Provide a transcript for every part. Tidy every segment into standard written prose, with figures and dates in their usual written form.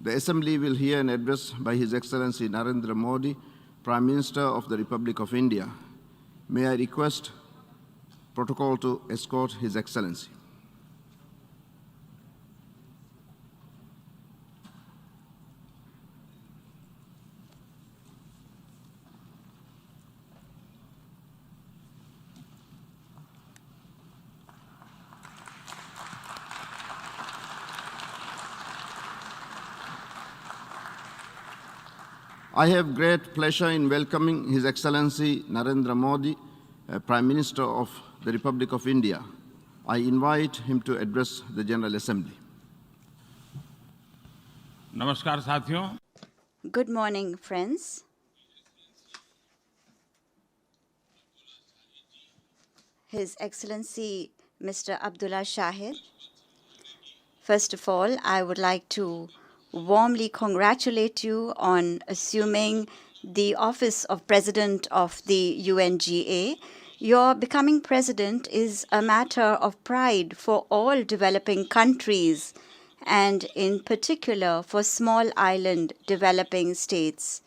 The Assembly will hear an address by His Excellency Narendra Modi, Prime Minister of the Republic of India. May I request protocol to escort His Excellency. I have great pleasure in welcoming His Excellency Narendra Modi, Prime Minister of the Republic of India. I invite him to address the General Assembly. नमस्कार साथियों. Good morning, friends. His Excellency Mr. Abdullah Shahid. First of all, I would like to warmly congratulate you on assuming the office of President of the UNGA. Your becoming president is a matter of pride for all developing countries, and in particular for small island developing states.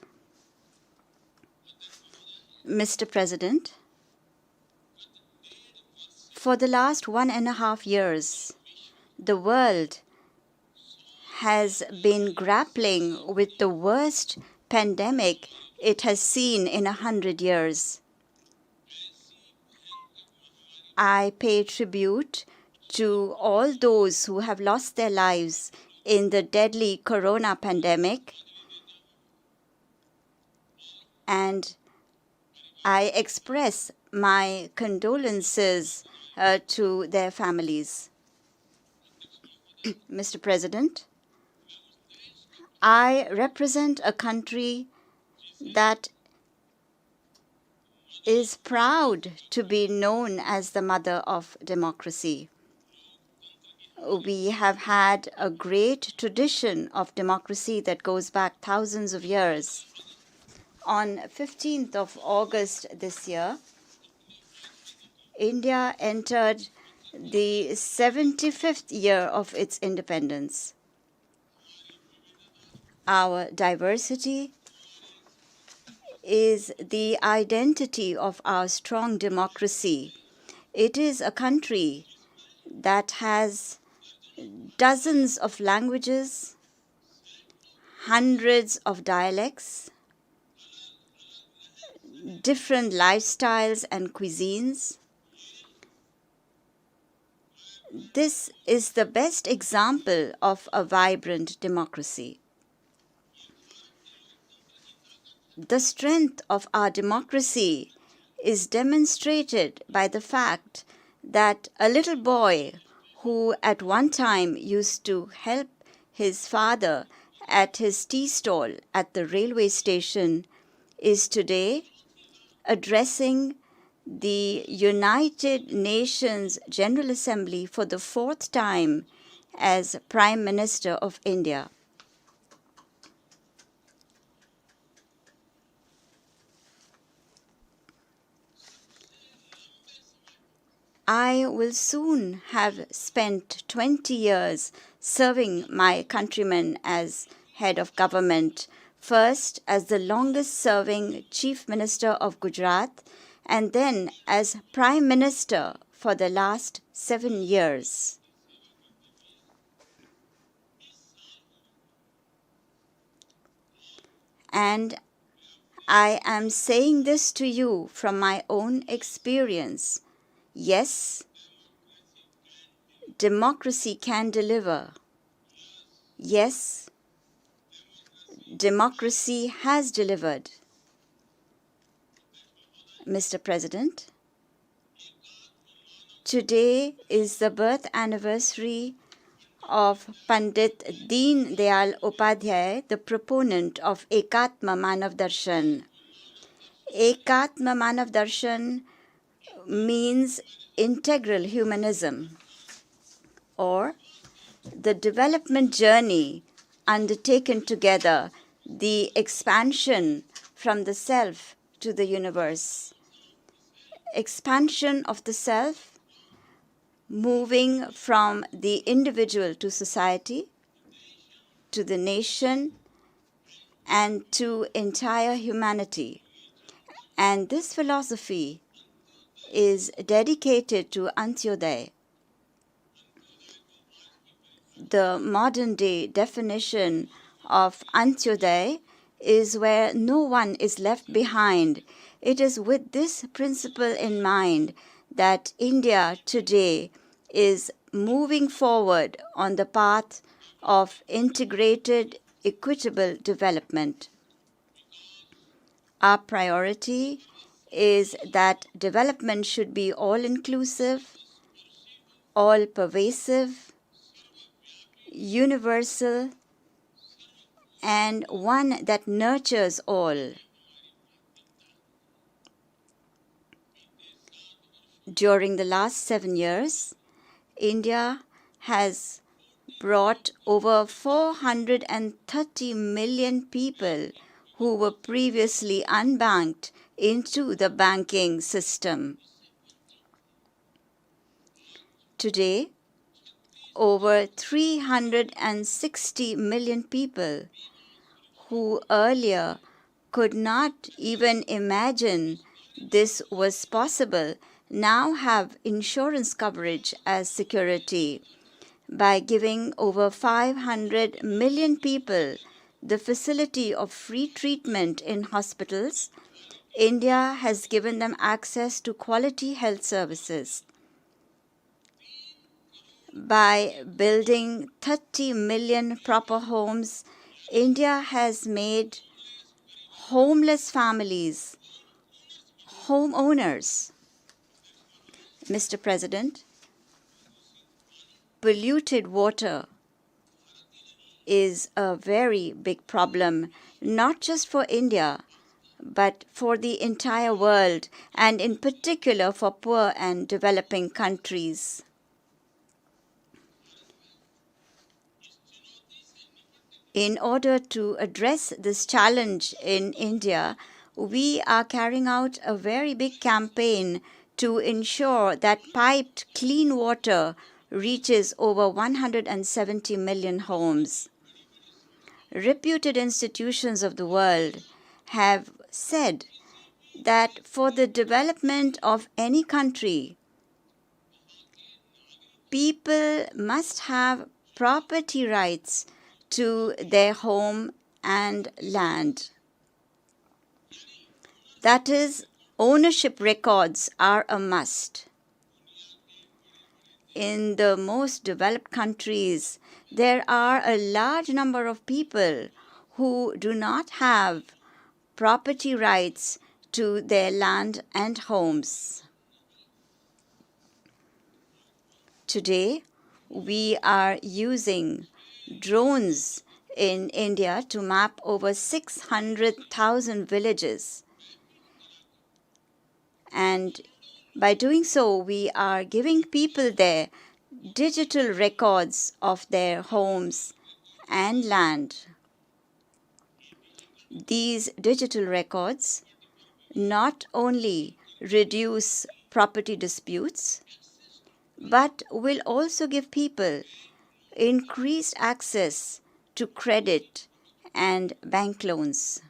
Mr. President, for the last 1.5 years, the world has been grappling with the worst pandemic it has seen in 100 years. I pay tribute to all those who have lost their lives in the deadly corona pandemic, and I express my condolences to their families. Mr. President, I represent a country that is proud to be known as the mother of democracy. We have had a great tradition of democracy that goes back thousands of years. On 15th of August this year, India entered the 75th year of its independence. Our diversity is the identity of our strong democracy. It is a country that has dozens of languages, hundreds of dialects, different lifestyles and cuisines. This is the best example of a vibrant democracy. The strength of our democracy is demonstrated by the fact that a little boy who at one time used to help his father at his tea stall at the railway station is today addressing the United Nations General Assembly for the 4th time as Prime Minister of India. I will soon have spent 20 years serving my countrymen as head of government, first as the longest-serving Chief Minister of Gujarat, and then as Prime Minister for the last 7 years. And I am saying this to you from my own experience. Yes, democracy can deliver. Yes, democracy has delivered. Mr. President, today is the birth anniversary of Pandit Deen Dayal Upadhyay, the proponent of Ekatma Manav Darshan. Ekatma Manav Darshan means integral humanism, or the development journey undertaken together, the expansion from the self to the universe. Expansion of the self, moving from the individual to society, to the nation and to entire humanity. And this philosophy is dedicated to Antyodaya. The modern day definition of Antyodaya is where no one is left behind. It is with this principle in mind that India today is moving forward on the path of integrated, equitable development. Our priority is that development should be all-inclusive, all-pervasive, universal, and one that nurtures all. During the last 7 years, India has brought over 430 million people who were previously unbanked into the banking system. Today, over 360 million people who earlier could not even imagine this was possible now have insurance coverage as security. By giving over 500 million people the facility of free treatment in hospitals, India has given them access to quality health services. By building 30 million proper homes, India has made homeless families homeowners. Mr. President, polluted water is a very big problem, not just for India, but for the entire world, and in particular for poor and developing countries. In order to address this challenge in India, we are carrying out a very big campaign to ensure that piped clean water reaches over 170 million homes. Reputed institutions of the world have said that for the development of any country, people must have property rights to their home and land. That is, ownership records are a must. In the most developed countries, there are a large number of people who do not have property rights to their land and homes. Today, we are using drones in India to map over 600,000 villages. And by doing so, we are giving people there digital records of their homes and land. These digital records not only reduce property disputes, but will also give people increased access to credit and bank loans.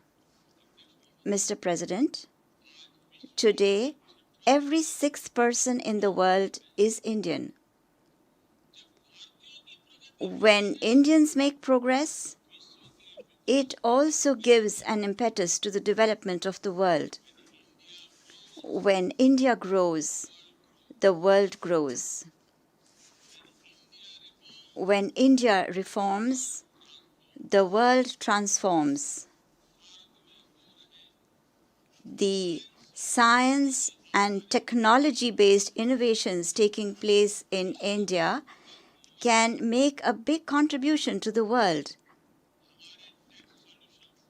Mr. President, today, every sixth person in the world is Indian. When Indians make progress, it also gives an impetus to the development of the world. When India grows, the world grows. When India reforms, the world transforms. The science and technology-based innovations taking place in India can make a big contribution to the world.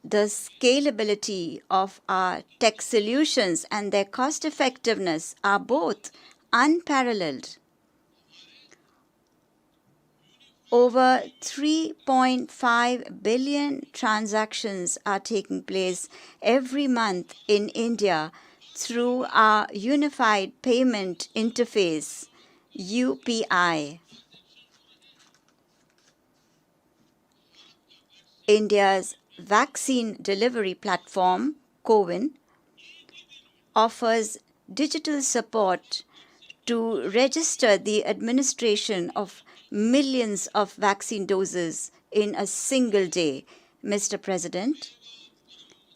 The scalability of our tech solutions and their cost-effectiveness are both unparalleled. Over 3.5 billion transactions are taking place every month in India through our Unified Payment Interface, UPI. India's vaccine delivery platform, CoWIN, offers digital support to register the administration of millions of vaccine doses in a single day. Mr. President,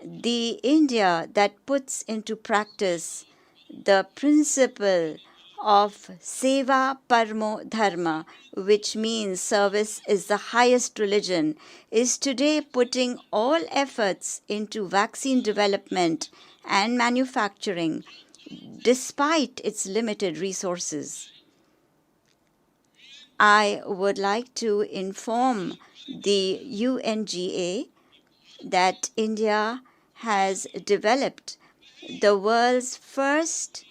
the India that puts into practice the principle of Seva Parmo Dharma, which means service is the highest religion, is today putting all efforts into vaccine development and manufacturing despite its limited resources. I would like to inform the UNGA that India has developed the world's first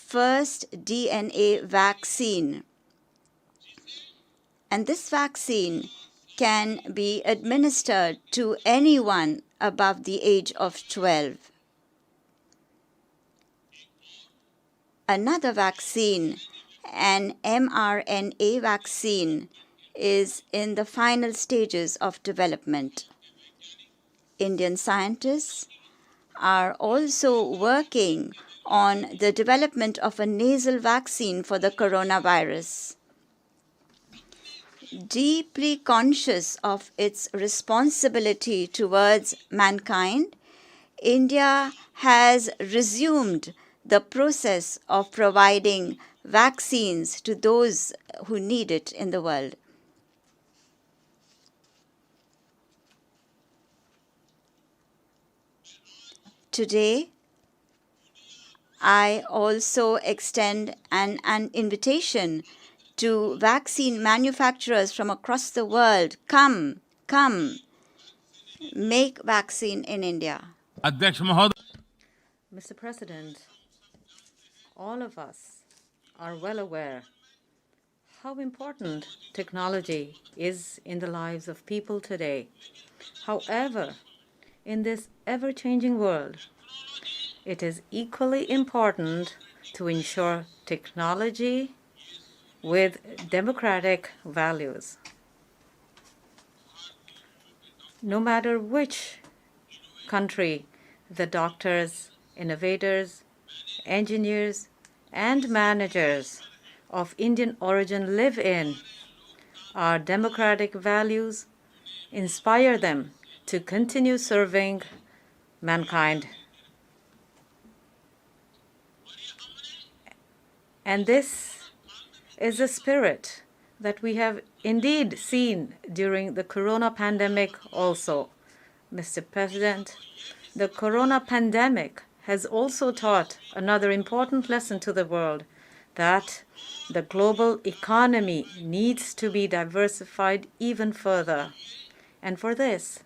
DNA vaccine. And this vaccine can be administered to anyone above the age of 12. Another vaccine, an mRNA vaccine, is in the final stages of development. Indian scientists are also working on the development of a nasal vaccine for the coronavirus. Deeply conscious of its responsibility towards mankind, India has resumed the process of providing vaccines to those who need it in the world. Today, I also extend an invitation to vaccine manufacturers from across the world. Come, make vaccine in India. अध्यक्ष महोदय, Mr. President, all of us are well aware how important technology is in the lives of people today. However, in this ever-changing world, it is equally important to ensure technology with democratic values. No matter which country the doctors, innovators, engineers, and managers of Indian origin live in, our democratic values inspire them to continue serving mankind. And this is a spirit that we have indeed seen during the corona pandemic also. Mr. President, the corona pandemic has also taught another important lesson to the world, that the global economy needs to be diversified even further. And for this,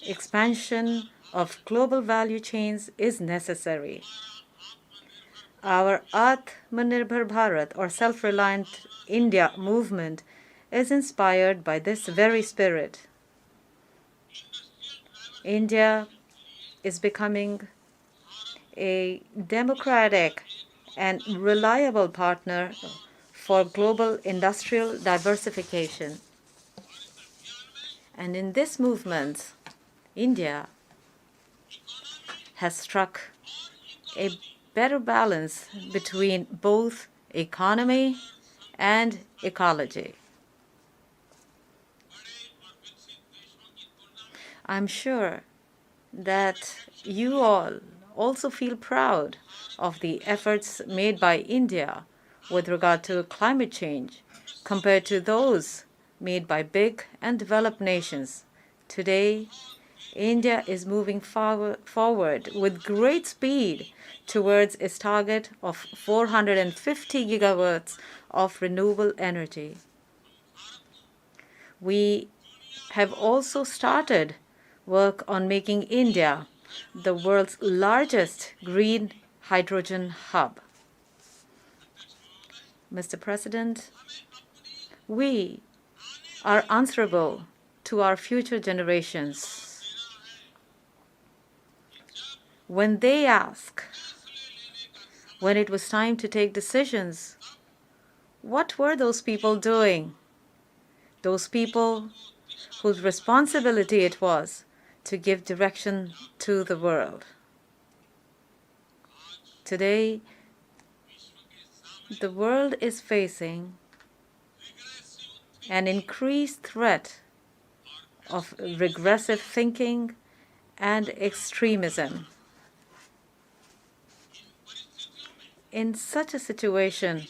expansion of global value chains is necessary. Our Atmanirbhar Bharat, or Self-Reliant India movement, is inspired by this very spirit. India is becoming a democratic and reliable partner for global industrial diversification. And in this movement, India has struck a better balance between both economy and ecology. I'm sure that you all also feel proud of the efforts made by India with regard to climate change compared to those made by big and developed nations. Today, India is moving forward with great speed towards its target of 450 gigawatts of renewable energy. We have also started work on making India the world's largest green hydrogen hub. Mr. President, we are answerable to our future generations. When they ask, when it was time to take decisions, what were those people doing? those people whose responsibility it was to give direction to the world. Today, the world is facing an increased threat of regressive thinking and extremism. In such a situation,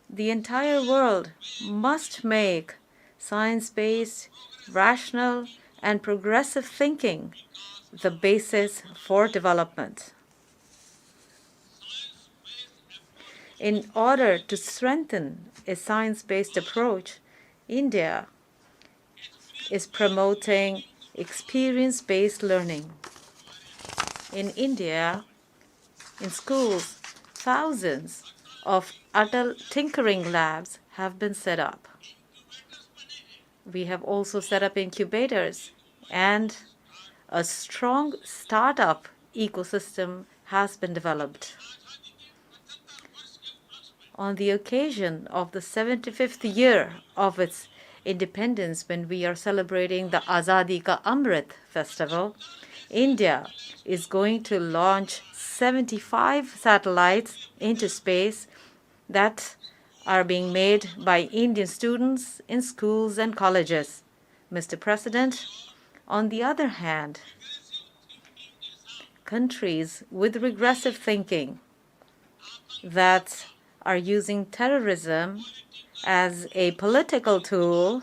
the entire world must make science-based, rational, and progressive thinking the basis for development. In order to strengthen a science-based approach, India is promoting experience-based learning. In India, in schools, thousands of Atal tinkering labs have been set up. We have also set up incubators, and a strong startup ecosystem has been developed. On the occasion of the 75th year of its independence, when we are celebrating the Azadi Ka Amrit Festival, India is going to launch 75 satellites into space that are being made by Indian students in schools and colleges. Mr. President, on the other hand, countries with regressive thinking that are using terrorism as a political tool,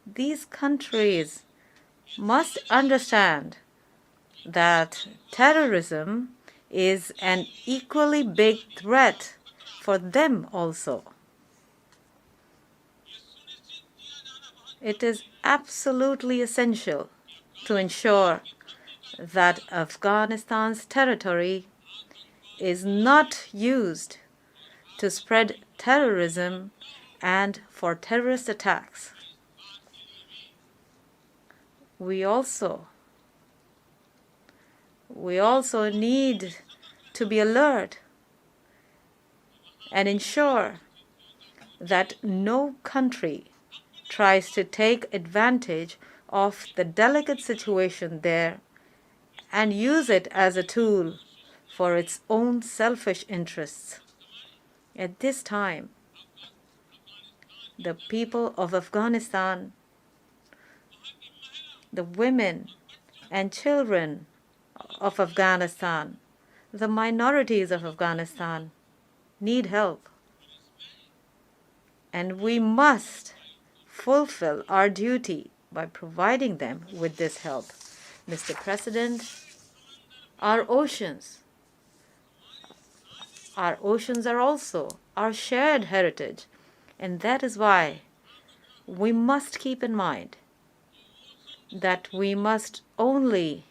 these countries must understand that terrorism is an equally big threat for them also. It is absolutely essential to ensure that Afghanistan's territory is not used to spread terrorism and for terrorist attacks. We also need to be alert and ensure that no country tries to take advantage of the delicate situation there and use it as a tool for its own selfish interests. At this time, the people of Afghanistan, the women and children of Afghanistan, the minorities of Afghanistan need help. And we must fulfill our duty by providing them with this help. Mr. President, our oceans are also our shared heritage, and that is why we must keep in mind that we must only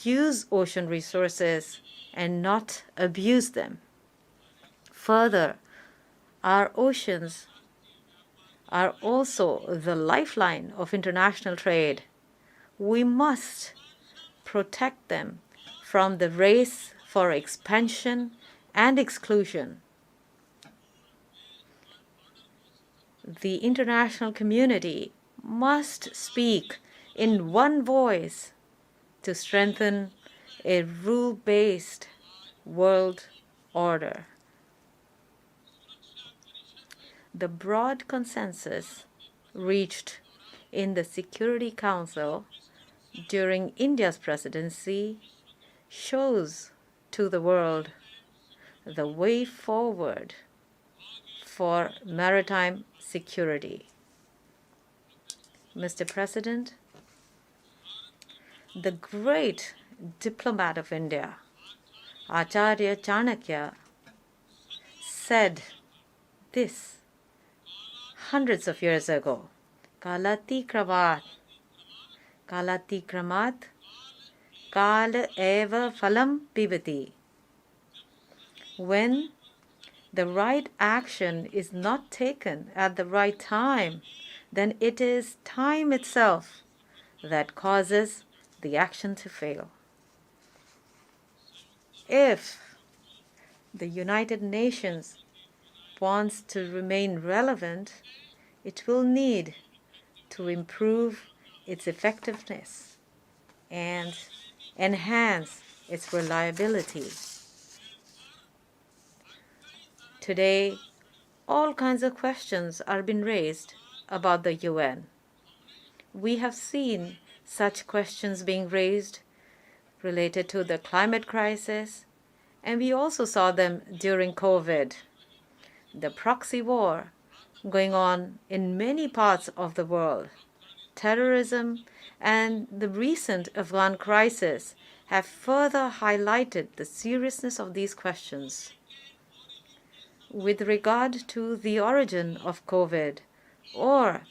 use ocean resources and not abuse them. Further, our oceans are also the lifeline of international trade. We must protect them from the race for expansion and exclusion. The international community must speak in one voice to strengthen a rule-based world order. The broad consensus reached in the Security Council during India's presidency shows to the world the way forward for maritime security. Mr. President, the great diplomat of India, Acharya Chanakya, said this hundreds of years ago, Kalatikramat, Kalatikramat, Kal eva phalam pibati. When the right action is not taken at the right time, then it is time itself that causes the action to fail. If the United Nations wants to remain relevant, it will need to improve its effectiveness and enhance its reliability. Today, all kinds of questions are being raised about the UN. We have seen such questions being raised related to the climate crisis, and we also saw them during COVID. The proxy war going on in many parts of the world, terrorism, and the recent Afghan crisis have further highlighted the seriousness of these questions. With regard to the origin of COVID or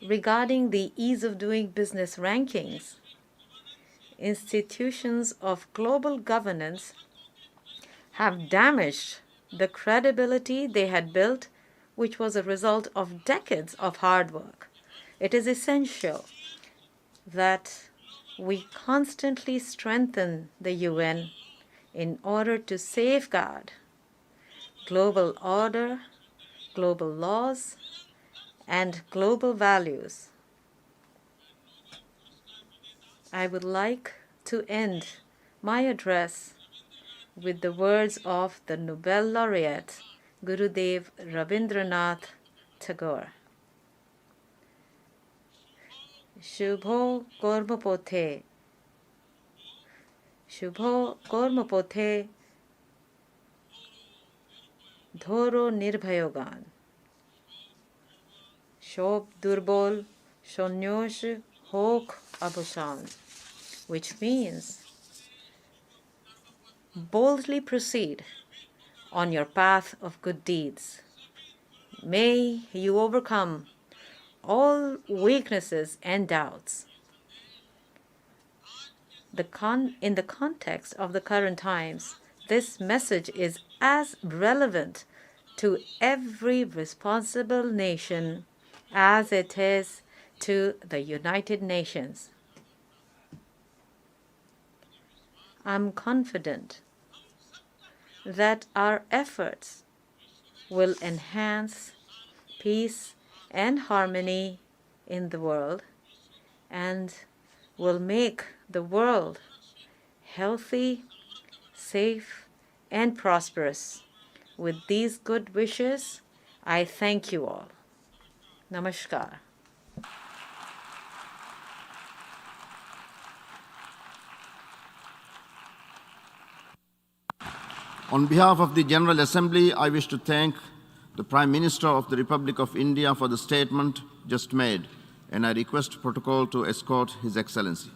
regarding the ease of doing business rankings, institutions of global governance have damaged the credibility they had built, which was a result of decades of hard work. It is essential that we constantly strengthen the UN in order to safeguard global order, global laws, and global values. I would like to end my address with the words of the Nobel laureate Gurudev Rabindranath Tagore. Shubho Kormopothe, Shubho Kormopothe, Dhoro Nirbhayogan, Shob Durbol Shonyosh Hok Abushan, which means boldly proceed on your path of good deeds. May you overcome all weaknesses and doubts. In the context of the current times, this message is as relevant to every responsible nation as it is to the United Nations. I'm confident that our efforts will enhance peace and harmony in the world and will make the world healthy, safe, and prosperous. With these good wishes, I thank you all. Namaskar. On behalf of the General Assembly, I wish to thank the Prime Minister of the Republic of India for the statement just made, and I request protocol to escort His Excellency.